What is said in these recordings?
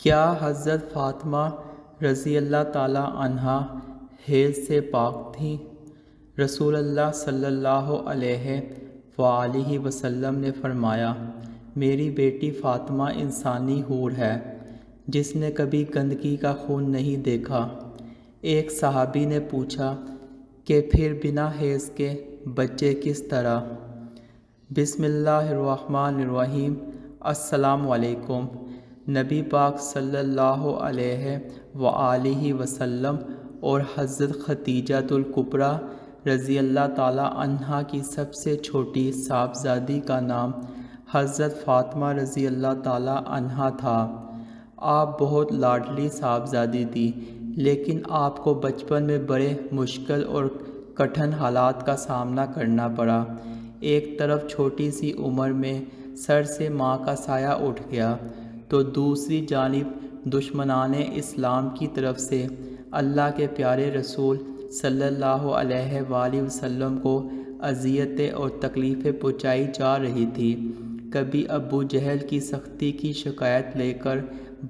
کیا حضرت فاطمہ رضی اللہ تعالیٰ عنہا حیض سے پاک تھیں؟ رسول اللہ صلی اللہ علیہ وآلہ وسلم نے فرمایا، میری بیٹی فاطمہ انسانی حور ہے جس نے کبھی گندگی کا خون نہیں دیکھا۔ ایک صحابی نے پوچھا کہ پھر بنا حیض کے بچے کس طرح؟ بسم اللہ الرحمن الرحیم۔ السلام علیکم۔ نبی پاک صلی اللہ علیہ وآلہ وسلم اور حضرت خدیجۃ الکبریٰ رضی اللہ تعالیٰ عنہا کی سب سے چھوٹی صاحبزادی کا نام حضرت فاطمہ رضی اللہ تعالیٰ عنہا تھا۔ آپ بہت لاڈلی صاحبزادی تھی، لیکن آپ کو بچپن میں بڑے مشکل اور کٹھن حالات کا سامنا کرنا پڑا۔ ایک طرف چھوٹی سی عمر میں سر سے ماں کا سایہ اٹھ گیا، تو دوسری جانب دشمنان اسلام کی طرف سے اللہ کے پیارے رسول صلی اللہ علیہ وآلہ وسلم کو اذیتیں اور تکلیفیں پہنچائی جا رہی تھی۔ کبھی ابو جہل کی سختی کی شکایت لے کر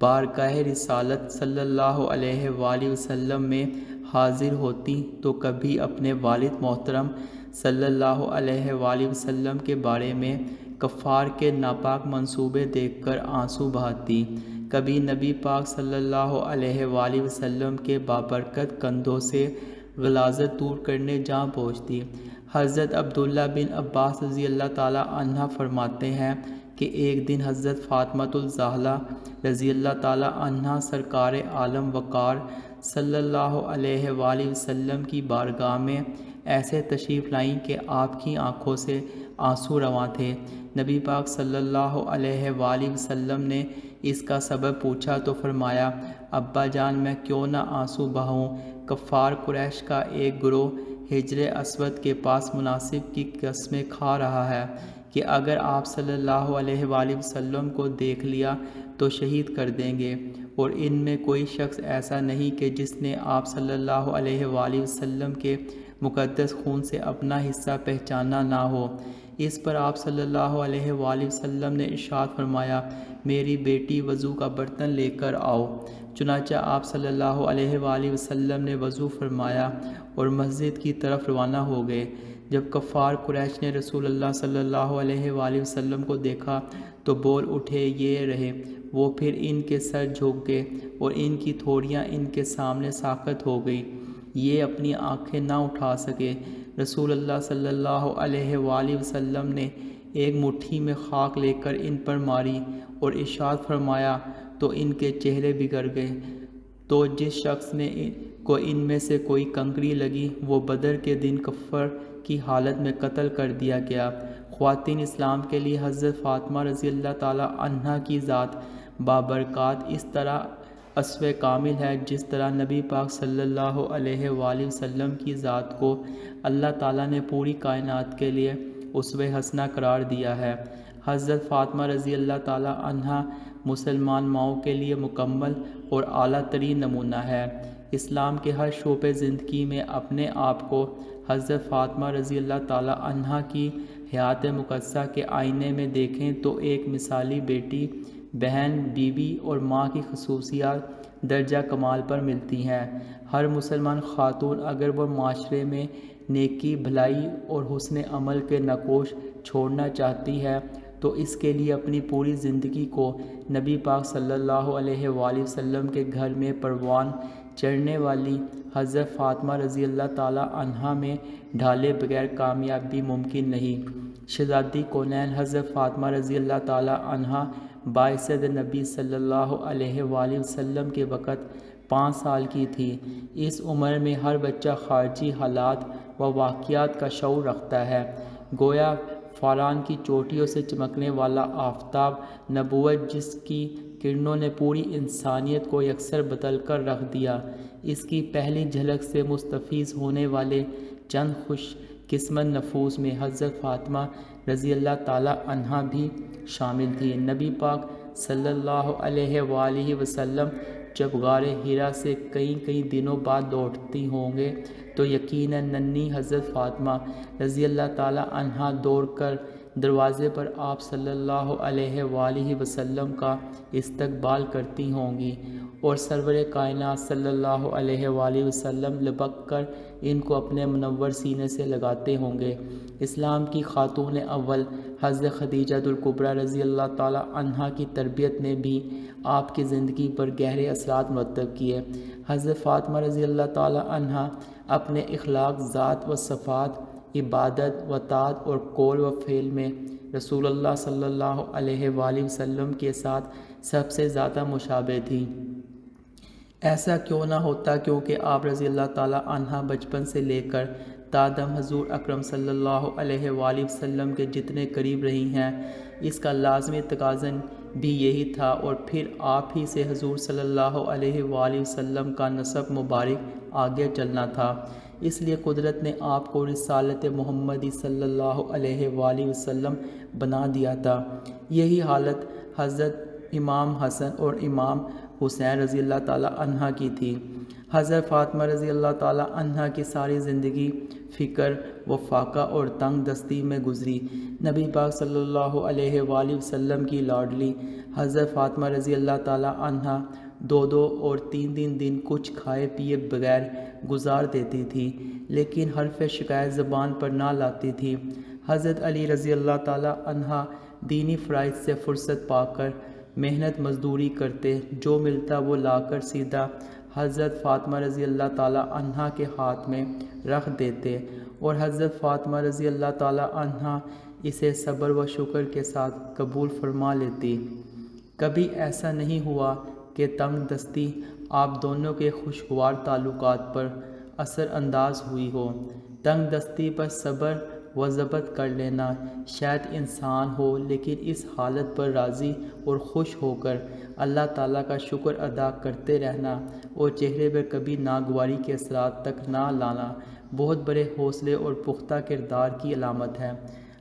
بارگاہ رسالت صلی اللہ علیہ وآلہ وسلم میں حاضر ہوتی، تو کبھی اپنے والد محترم صلی اللہ علیہ وآلہ وسلم کے بارے میں کفار کے ناپاک منصوبے دیکھ کر آنسو بہاتی، کبھی نبی پاک صلی اللہ علیہ وآلہ وسلم کے بابرکت کندھوں سے غلاظت دور کرنے جا پہنچتی۔ حضرت عبداللہ بن عباس رضی اللہ تعالیٰ عنہ فرماتے ہیں کہ ایک دن حضرت فاطمۃ الزہرا رضی اللہ تعالیٰ عنہا سرکار عالم وقار صلی اللہ علیہ وآلہ وسلم کی بارگاہ میں ایسے تشریف لائیں کہ آپ کی آنکھوں سے آنسو رواں تھے۔ نبی پاک صلی اللہ علیہ وآلہ وسلم نے اس کا سبب پوچھا تو فرمایا، ابا جان، میں کیوں نہ آنسو بہاؤں؟ کفار قریش کا ایک گروہ حجر اسود کے پاس مناسب کی قسمیں کھا رہا ہے کہ اگر آپ صلی اللہ علیہ وآلہ وسلم کو دیکھ لیا تو شہید کر دیں گے، اور ان میں کوئی شخص ایسا نہیں کہ جس نے آپ صلی اللہ علیہ وآلہ وسلم کے مقدس خون سے اپنا حصہ پہچانا نہ ہو۔ اس پر آپ صلی اللہ علیہ وآلہ وسلم نے ارشاد فرمایا، میری بیٹی وضو کا برتن لے کر آؤ۔ چنانچہ آپ صلی اللہ علیہ وآلہ وسلم نے وضو فرمایا اور مسجد کی طرف روانہ ہو گئے۔ جب کفار قریش نے رسول اللہ صلی اللہ علیہ وآلہ وسلم کو دیکھا تو بول اٹھے، یہ رہے۔ وہ پھر ان کے سر جھک گئے اور ان کی تھوڑیاں ان کے سامنے ساقط ہو گئی، یہ اپنی آنکھیں نہ اٹھا سکے۔ رسول اللہ صلی اللہ علیہ وآلہ وسلم نے ایک مٹھی میں خاک لے کر ان پر ماری اور ارشاد فرمایا تو ان کے چہرے بگڑ گئے۔ تو جس شخص نے کو ان میں سے کوئی کنکری لگی، وہ بدر کے دن کفر کی حالت میں قتل کر دیا گیا۔ خواتین اسلام کے لیے حضرت فاطمہ رضی اللہ تعالیٰ عنہا کی ذات بابرکات اس طرح اسوہ کامل ہے جس طرح نبی پاک صلی اللہ علیہ وآلہ وسلم کی ذات کو اللہ تعالیٰ نے پوری کائنات کے لیے اسوہ حسنہ قرار دیا ہے۔ حضرت فاطمہ رضی اللہ تعالیٰ عنہا مسلمان ماؤں کے لیے مکمل اور اعلیٰ ترین نمونہ ہے۔ اسلام کے ہر شعبے زندگی میں اپنے آپ کو حضرت فاطمہ رضی اللہ تعالیٰ عنہا کی حیات مقدسہ کے آئینے میں دیکھیں تو ایک مثالی بیٹی، بہن، بیوی اور ماں کی خصوصیات درجہ کمال پر ملتی ہیں۔ ہر مسلمان خاتون اگر وہ معاشرے میں نیکی، بھلائی اور حسن عمل کے نقوش چھوڑنا چاہتی ہے تو اس کے لیے اپنی پوری زندگی کو نبی پاک صلی اللہ علیہ وآلہ وسلم کے گھر میں پروان چڑھنے والی حضرت فاطمہ رضی اللہ تعالیٰ عنہا میں ڈھالے بغیر کامیابی ممکن نہیں۔ شہزادی کونین حضرت فاطمہ رضی اللہ تعالیٰ عنہا بعثت نبی صلی اللہ علیہ وآلہ وسلم کے وقت 5 سال کی تھی۔ اس عمر میں ہر بچہ خارجی حالات و واقعات کا شعور رکھتا ہے، گویا فاران کی چوٹیوں سے چمکنے والا آفتاب نبوت جس کی کرنوں نے پوری انسانیت کو یکسر بدل کر رکھ دیا، اس کی پہلی جھلک سے مستفیض ہونے والے چند خوش قسمت نفوس میں حضرت فاطمہ رضی اللہ تعالیٰ عنہا بھی شامل تھی۔ نبی پاک صلی اللہ علیہ وآلہ وسلم جب غار حرا سے کئی دنوں بعد لوٹتی ہوں گے تو یقیناً ننھی حضرت فاطمہ رضی اللہ تعالیٰ عنہا دوڑ کر دروازے پر آپ صلی اللہ علیہ وآلہ وسلم کا استقبال کرتی ہوں گی اور سرور کائنات صلی اللہ علیہ وآلہ وسلم لبک کر ان کو اپنے منور سینے سے لگاتے ہوں گے۔ اسلام کی خاتون اول حضرت خدیجہ الکبریٰ رضی اللہ تعالی عنہا کی تربیت نے بھی آپ کی زندگی پر گہرے اثرات مرتب کیے۔ حضرت فاطمہ رضی اللہ تعالی عنہا اپنے اخلاق، ذات و صفات، عبادت و طاعت اور قول و فعل میں رسول اللہ صلی اللہ علیہ وآلہ وسلم کے ساتھ سب سے زیادہ مشابہ تھی۔ ایسا کیوں نہ ہوتا، کیونکہ آپ رضی اللہ تعالی عنہ بچپن سے لے کر تادم حضور اکرم صلی اللہ علیہ وآلہ وسلم کے جتنے قریب رہی ہیں، اس کا لازمی تقاضا بھی یہی تھا، اور پھر آپ ہی سے حضور صلی اللہ علیہ وآلہ وسلم کا نسب مبارک آگے چلنا تھا۔ اس لیے قدرت نے آپ کو رسالت محمدی صلی اللہ علیہ وآلہ وسلم بنا دیا تھا۔ یہی حالت حضرت امام حسن اور امام حسین رضی اللہ تعالی عنہ کی تھی۔ حضرت فاطمہ رضی اللہ تعالی عنہ کی ساری زندگی فقر و فاقہ اور تنگ دستی میں گزری۔ نبی پاک صلی اللہ علیہ وآلہ وسلم کی لاڈلی حضرت فاطمہ رضی اللہ تعالی عنہ 2 اور 3 دن کچھ کھائے پیے بغیر گزار دیتی تھی، لیکن حرف شکایت زبان پر نہ لاتی تھی۔ حضرت علی رضی اللہ تعالی عنہ دینی فرائض سے فرصت پا کر محنت مزدوری کرتے، جو ملتا وہ لا کر سیدھا حضرت فاطمہ رضی اللہ تعالی عنہ کے ہاتھ میں رکھ دیتے، اور حضرت فاطمہ رضی اللہ تعالی عنہ اسے صبر و شکر کے ساتھ قبول فرما لیتی۔ کبھی ایسا نہیں ہوا کہ تنگ دستی آپ دونوں کے خوشگوار تعلقات پر اثر انداز ہوئی ہو۔ تنگ دستی پر صبر و ضبط کر لینا شاید انسان ہو، لیکن اس حالت پر راضی اور خوش ہو کر اللہ تعالیٰ کا شکر ادا کرتے رہنا اور چہرے پر کبھی ناگواری کے اثرات تک نہ لانا بہت بڑے حوصلے اور پختہ کردار کی علامت ہے۔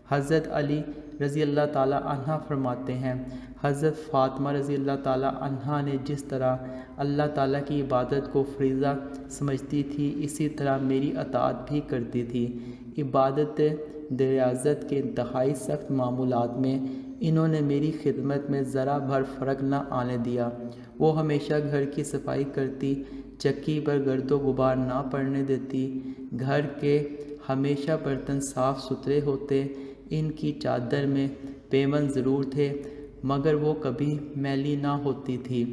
حضرت علی رضی اللہ تعالی عنہ فرماتے ہیں، حضرت فاطمہ رضی اللہ تعالی عنہ نے جس طرح اللہ تعالیٰ کی عبادت کو فریضہ سمجھتی تھی، اسی طرح میری اطاعت بھی کرتی تھی۔ عبادت ریاضت کے انتہائی سخت معمولات میں انہوں نے میری خدمت میں ذرا بھر فرق نہ آنے دیا۔ وہ ہمیشہ گھر کی صفائی کرتی، چکی پر گرد و غبار نہ پڑنے دیتی، گھر کے ہمیشہ برتن صاف ستھرے ہوتے، ان کی چادر میں پیمند ضرور تھے مگر وہ کبھی میلی نہ ہوتی تھی۔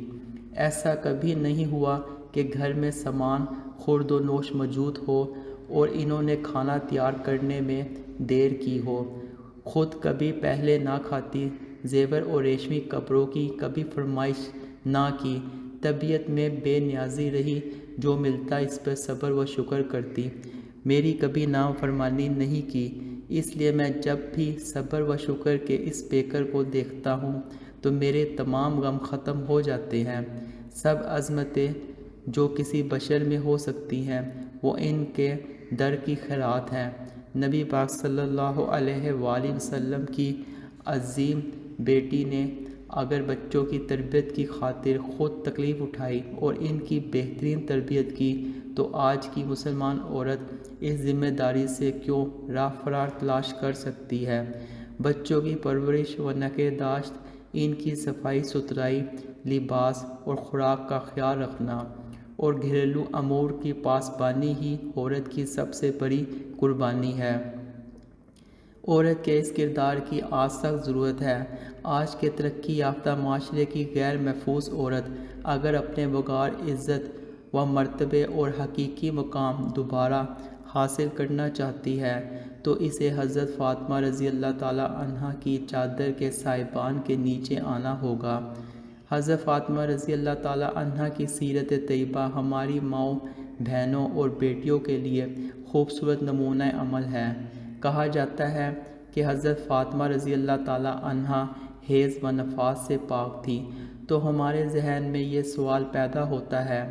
ایسا کبھی نہیں ہوا کہ گھر میں سامان خورد و نوش موجود ہو اور انہوں نے کھانا تیار کرنے میں دیر کی ہو۔ خود کبھی پہلے نہ کھاتی، زیور اور ریشمی کپڑوں کی کبھی فرمائش نہ کی، طبیعت میں بے نیازی رہی، جو ملتا اس پر صبر و شکر کرتی، میری کبھی نافرمانی نہیں کی۔ اس لیے میں جب بھی صبر و شکر کے اس پیکر کو دیکھتا ہوں تو میرے تمام غم ختم ہو جاتے ہیں۔ سب عظمتیں جو کسی بشر میں ہو سکتی ہیں وہ ان کے در کی خیرات ہیں۔ نبی پاک صلی اللہ علیہ وآلہ وسلم کی عظیم بیٹی نے اگر بچوں کی تربیت کی خاطر خود تکلیف اٹھائی اور ان کی بہترین تربیت کی، تو آج کی مسلمان عورت اس ذمہ داری سے کیوں راہ فرار تلاش کر سکتی ہے؟ بچوں کی پرورش و نگہداشت، ان کی صفائی ستھرائی، لباس اور خوراک کا خیال رکھنا اور گھریلو امور کی پاسبانی ہی عورت کی سب سے بڑی قربانی ہے۔ عورت کے اس کردار کی آج سخت ضرورت ہے۔ آج کے ترقی یافتہ معاشرے کی غیر محفوظ عورت اگر اپنے وقار، عزت و مرتبے اور حقیقی مقام دوبارہ حاصل کرنا چاہتی ہے تو اسے حضرت فاطمہ رضی اللہ تعالی عنہ کی چادر کے سائبان کے نیچے آنا ہوگا۔ حضرت فاطمہ رضی اللہ تعالی عنہ کی سیرت طیبہ ہماری ماؤں، بہنوں اور بیٹیوں کے لیے خوبصورت نمونہ عمل ہے۔ کہا جاتا ہے کہ حضرت فاطمہ رضی اللہ تعالی عنہ حیض و نفاس سے پاک تھی، تو ہمارے ذہن میں یہ سوال پیدا ہوتا ہے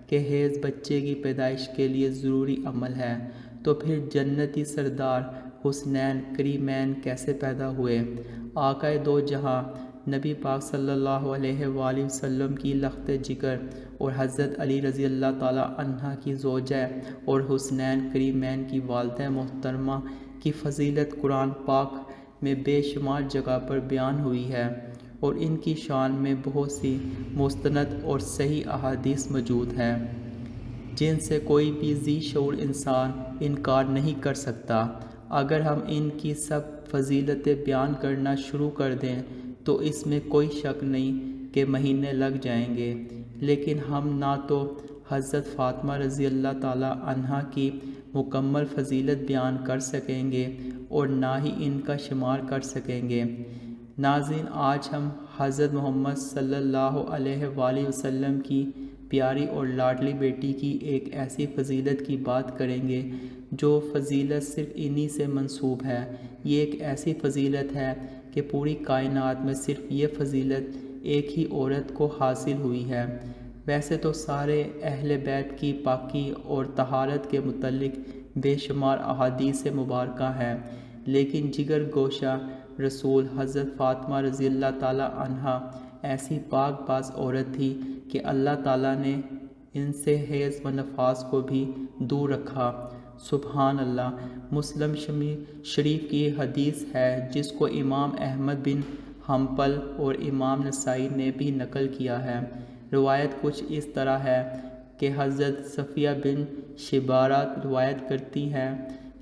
کہ حیض بچے کی پیدائش کے لیے ضروری عمل ہے، تو پھر جنتی سردار حسنین کریمین کیسے پیدا ہوئے؟ آقا دو جہاں نبی پاک صلی اللہ علیہ وآلہ وسلم کی لخت جگر اور حضرت علی رضی اللہ تعالی عنہ کی زوجہ اور حسنین کریمین کی والدہ محترمہ کی فضیلت قرآن پاک میں بے شمار جگہ پر بیان ہوئی ہے اور ان کی شان میں بہت سی مستند اور صحیح احادیث موجود ہیں جن سے کوئی بھی ذی شعور انسان انکار نہیں کر سکتا۔ اگر ہم ان کی سب فضیلتیں بیان کرنا شروع کر دیں تو اس میں کوئی شک نہیں کہ مہینے لگ جائیں گے، لیکن ہم نہ تو حضرت فاطمہ رضی اللہ تعالی عنہا کی مکمل فضیلت بیان کر سکیں گے اور نہ ہی ان کا شمار کر سکیں گے۔ ناظرین، آج ہم حضرت محمد صلی اللہ علیہ وآلہ وسلم کی پیاری اور لاڈلی بیٹی کی ایک ایسی فضیلت کی بات کریں گے جو فضیلت صرف انہی سے منسوب ہے۔ یہ ایک ایسی فضیلت ہے کہ پوری کائنات میں صرف یہ فضیلت ایک ہی عورت کو حاصل ہوئی ہے۔ ویسے تو سارے اہل بیت کی پاکی اور طہارت کے متعلق بے شمار احادیث مبارکہ ہیں، لیکن جگر گوشہ رسول حضرت فاطمہ رضی اللہ تعالی عنہا ایسی پاک باز عورت تھی کہ اللہ تعالیٰ نے ان سے حیض و نفاس کو بھی دور رکھا۔ سبحان اللہ۔ مسلم شریف کی حدیث ہے جس کو امام احمد بن حنبل اور امام نسائی نے بھی نقل کیا ہے۔ روایت کچھ اس طرح ہے کہ حضرت صفیہ بن شبارہ روایت کرتی ہیں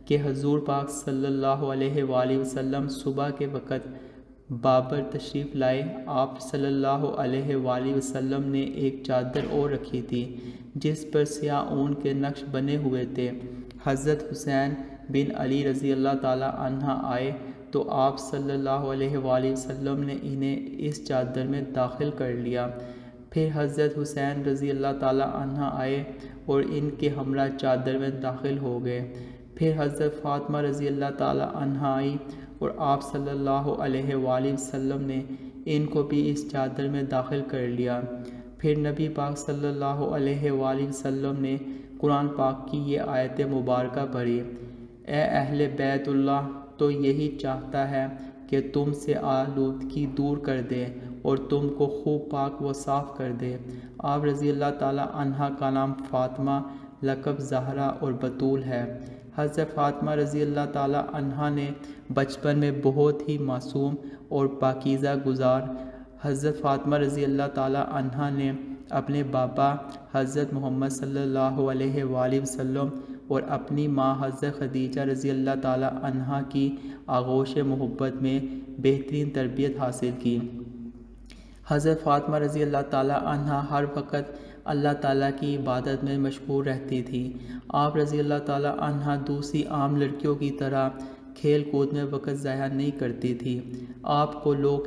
کہ حضور پاک صلی اللہ علیہ وآلہ وسلم صبح کے وقت بابر تشریف لائے۔ آپ صلی اللہ علیہ وآلہ وسلم نے ایک چادر اور رکھی تھی جس پر سیاہ اون کے نقش بنے ہوئے تھے۔ حضرت حسین بن علی رضی اللہ تعالی عنہ آئے تو آپ صلی اللہ علیہ وآلہ وسلم نے انہیں اس چادر میں داخل کر لیا۔ پھر حضرت حسین رضی اللہ تعالی عنہ آئے اور ان کے ہمراہ چادر میں داخل ہو گئے۔ پھر حضرت فاطمہ رضی اللہ تعالی عنہ آئی اور آپ صلی اللہ علیہ وآلہ وسلم نے ان کو بھی اس چادر میں داخل کر لیا۔ پھر نبی پاک صلی اللہ علیہ وآلہ وسلم نے قرآن پاک کی یہ آیت مبارکہ پڑھی: اے اہل بیت اللہ، تو یہی چاہتا ہے کہ تم سے آلودگی دور کر دے اور تم کو خوب پاک و صاف کر دے۔ آپ رضی اللہ تعالی عنہا کا نام فاطمہ، لقب زہرا اور بتول ہے۔ حضرت فاطمہ رضی اللہ تعالی عنہا نے بچپن میں بہت ہی معصوم اور پاکیزہ گزار۔ حضرت فاطمہ رضی اللہ تعالی عنہا نے اپنے بابا حضرت محمد صلی اللہ علیہ وآلہ وسلم اور اپنی ماں حضرت خدیجہ رضی اللہ تعالی عنہا کی آغوش محبت میں بہترین تربیت حاصل کی۔ حضرت فاطمہ رضی اللہ تعالی عنہا ہر وقت اللہ تعالیٰ کی عبادت میں مشغول رہتی تھی۔ آپ رضی اللہ تعالی عنہا دوسری عام لڑکیوں کی طرح کھیل کود میں وقت ضائع نہیں کرتی تھی۔ آپ کو لوگ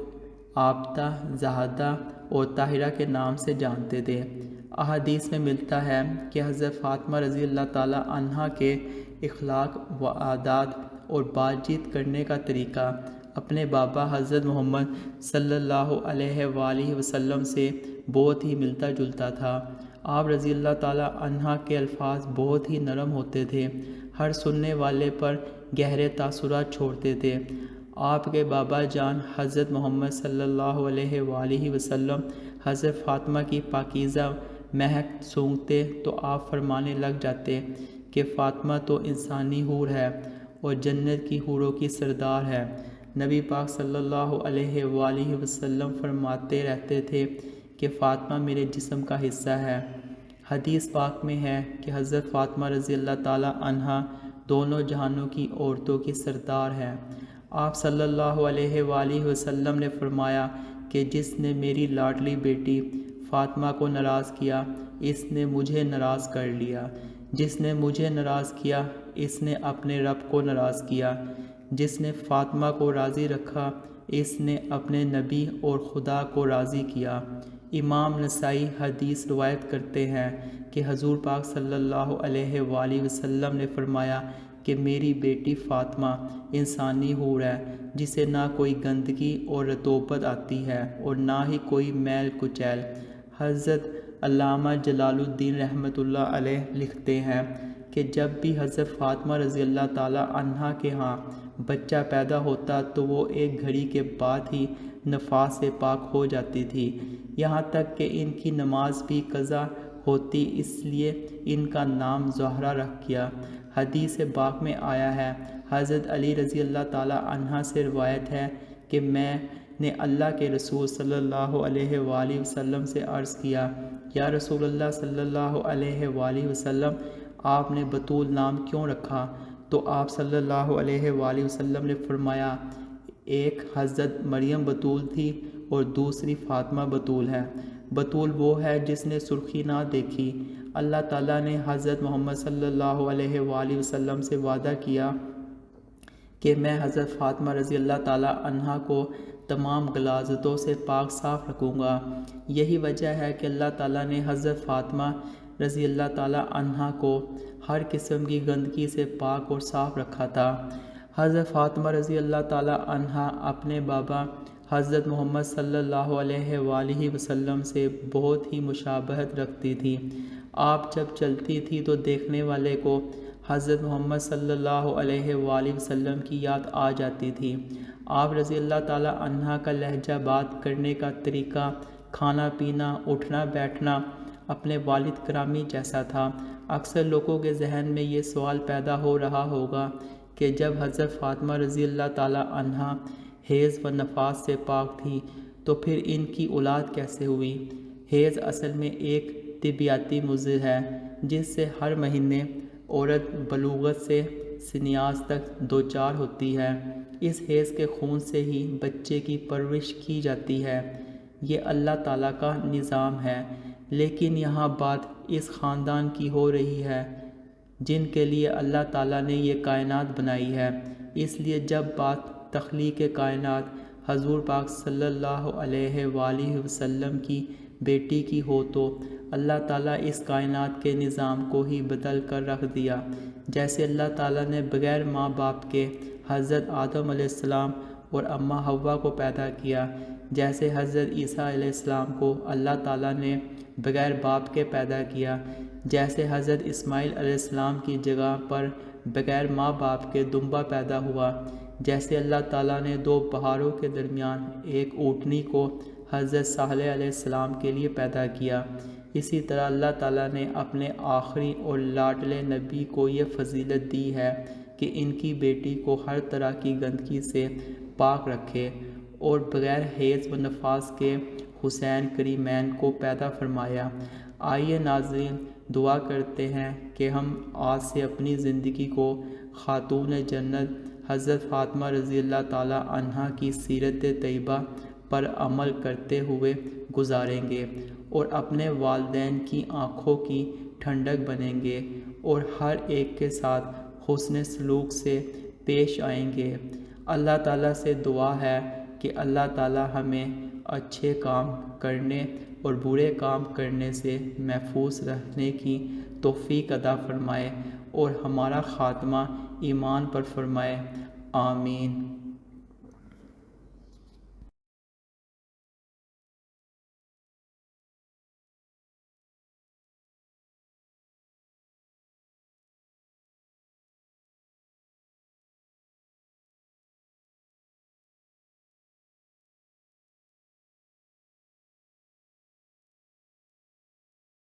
عابدہ، زاہدہ اور طاہرہ کے نام سے جانتے تھے۔ احادیث میں ملتا ہے کہ حضرت فاطمہ رضی اللہ تعالی عنہا کے اخلاق و عادات اور بات چیت کرنے کا طریقہ اپنے بابا حضرت محمد صلی اللہ علیہ وآلہ وسلم سے بہت ہی ملتا جلتا تھا۔ آپ رضی اللہ تعالی عنہا کے الفاظ بہت ہی نرم ہوتے تھے، ہر سننے والے پر گہرے تاثرات چھوڑتے تھے۔ آپ کے بابا جان حضرت محمد صلی اللہ علیہ وآلہ وسلم حضرت فاطمہ کی پاکیزہ مہک سونگھتے تو آپ فرمانے لگ جاتے کہ فاطمہ تو انسانی حور ہے اور جنت کی حوروں کی سردار ہے۔ نبی پاک صلی اللہ علیہ وآلہ وسلم فرماتے رہتے تھے کہ فاطمہ میرے جسم کا حصہ ہے۔ حدیث پاک میں ہے کہ حضرت فاطمہ رضی اللہ تعالی عنہا دونوں جہانوں کی عورتوں کی سردار ہے۔ آپ صلی اللہ علیہ وآلہ وسلم نے فرمایا کہ جس نے میری لاڈلی بیٹی فاطمہ کو ناراض کیا، اس نے مجھے ناراض کر لیا۔ جس نے مجھے ناراض کیا، اس نے اپنے رب کو ناراض کیا۔ جس نے فاطمہ کو راضی رکھا، اس نے اپنے نبی اور خدا کو راضی کیا۔ امام نسائی حدیث روایت کرتے ہیں کہ حضور پاک صلی اللہ علیہ وآلہ وسلم نے فرمایا کہ میری بیٹی فاطمہ انسانی حور ہے جسے نہ کوئی گندگی اور رطوبت آتی ہے اور نہ ہی کوئی میل کچیل۔ حضرت علامہ جلال الدین رحمۃ اللہ علیہ لکھتے ہیں کہ جب بھی حضرت فاطمہ رضی اللہ تعالی عنہا کے ہاں بچہ پیدا ہوتا تو وہ ایک گھڑی کے بعد ہی نفاس سے پاک ہو جاتی تھی، یہاں تک کہ ان کی نماز بھی قضا ہوتی اس لیے ان کا نام زہرہ رکھ دیا۔ حدیث پاک میں آیا ہے، حضرت علی رضی اللہ تعالیٰ عنہ سے روایت ہے کہ میں نے اللہ کے رسول صلی اللہ علیہ وآلہ وسلم سے عرض کیا، یا رسول اللہ صلی اللہ علیہ وآلہ وسلم، آپ نے بطول نام کیوں رکھا؟ تو آپ صلی اللہ علیہ وآلہ وسلم نے فرمایا، ایک حضرت مریم بطول تھی اور دوسری فاطمہ بطول ہے۔ بطول وہ ہے جس نے سرخی نہ دیکھی۔ اللہ تعالیٰ نے حضرت محمد صلی اللہ علیہ وآلہ وسلم سے وعدہ کیا کہ میں حضرت فاطمہ رضی اللہ تعالیٰ عنہا کو تمام غلاظتوں سے پاک صاف رکھوں گا۔ یہی وجہ ہے کہ اللہ تعالیٰ نے حضرت فاطمہ رضی اللہ تعالیٰ عنہا کو ہر قسم کی گندگی سے پاک اور صاف رکھا تھا۔ حضرت فاطمہ رضی اللہ تعالیٰ عنہا اپنے بابا حضرت محمد صلی اللہ علیہ وآلہ وسلم سے بہت ہی مشابہت رکھتی تھی۔ آپ جب چلتی تھی تو دیکھنے والے کو حضرت محمد صلی اللہ علیہ وآلہ وسلم کی یاد آ جاتی تھی۔ آپ رضی اللہ تعالیٰ عنہا کا لہجہ بات کرنے کا طریقہ، کھانا پینا، اٹھنا بیٹھنا اپنے والد گرامی جیسا تھا۔ اکثر لوگوں کے ذہن میں یہ سوال پیدا ہو رہا ہوگا کہ جب حضرت فاطمہ رضی اللہ تعالیٰ عنہا حیض و نفاس سے پاک تھی تو پھر ان کی اولاد کیسے ہوئی؟ حیض اصل میں ایک طبیعتی مضر ہے جس سے ہر مہینے عورت بلوغت سے سنیاز تک دوچار ہوتی ہے۔ اس حیض کے خون سے ہی بچے کی پرورش کی جاتی ہے۔ یہ اللہ تعالیٰ کا نظام ہے، لیکن یہاں بات اس خاندان کی ہو رہی ہے جن کے لیے اللہ تعالیٰ نے یہ کائنات بنائی ہے۔ اس لیے جب بات تخلیق کائنات حضور پاک صلی اللہ علیہ وآلہ وسلم کی بیٹی کی ہو تو اللہ تعالیٰ اس کائنات کے نظام کو ہی بدل کر رکھ دیا۔ جیسے اللہ تعالیٰ نے بغیر ماں باپ کے حضرت آدم علیہ السلام اور اماں حوا کو پیدا کیا، جیسے حضرت عیسیٰ علیہ السلام کو اللہ تعالیٰ نے بغیر باپ کے پیدا کیا، جیسے حضرت اسماعیل علیہ السلام کی جگہ پر بغیر ماں باپ کے دمبا پیدا ہوا، جیسے اللہ تعالیٰ نے دو پہاڑوں کے درمیان ایک اونٹنی کو حضرت صالح علیہ السلام کے لیے پیدا کیا، اسی طرح اللہ تعالیٰ نے اپنے آخری اور لاڈلے نبی کو یہ فضیلت دی ہے کہ ان کی بیٹی کو ہر طرح کی گندگی سے پاک رکھے اور بغیر حیض و نفاس کے حسین کریمین کو پیدا فرمایا۔ آئیے ناظرین، دعا کرتے ہیں کہ ہم آج سے اپنی زندگی کو خاتون جنت حضرت فاطمہ رضی اللہ تعالیٰ عنہا کی سیرت طیبہ پر عمل کرتے ہوئے گزاریں گے اور اپنے والدین کی آنکھوں کی ٹھنڈک بنیں گے اور ہر ایک کے ساتھ حسن سلوک سے پیش آئیں گے۔ اللہ تعالیٰ سے دعا ہے کہ اللہ تعالیٰ ہمیں اچھے کام کرنے اور برے کام کرنے سے محفوظ رہنے کی توفیق عطا فرمائے اور ہمارا خاتمہ ایمان پر فرمائے، آمین۔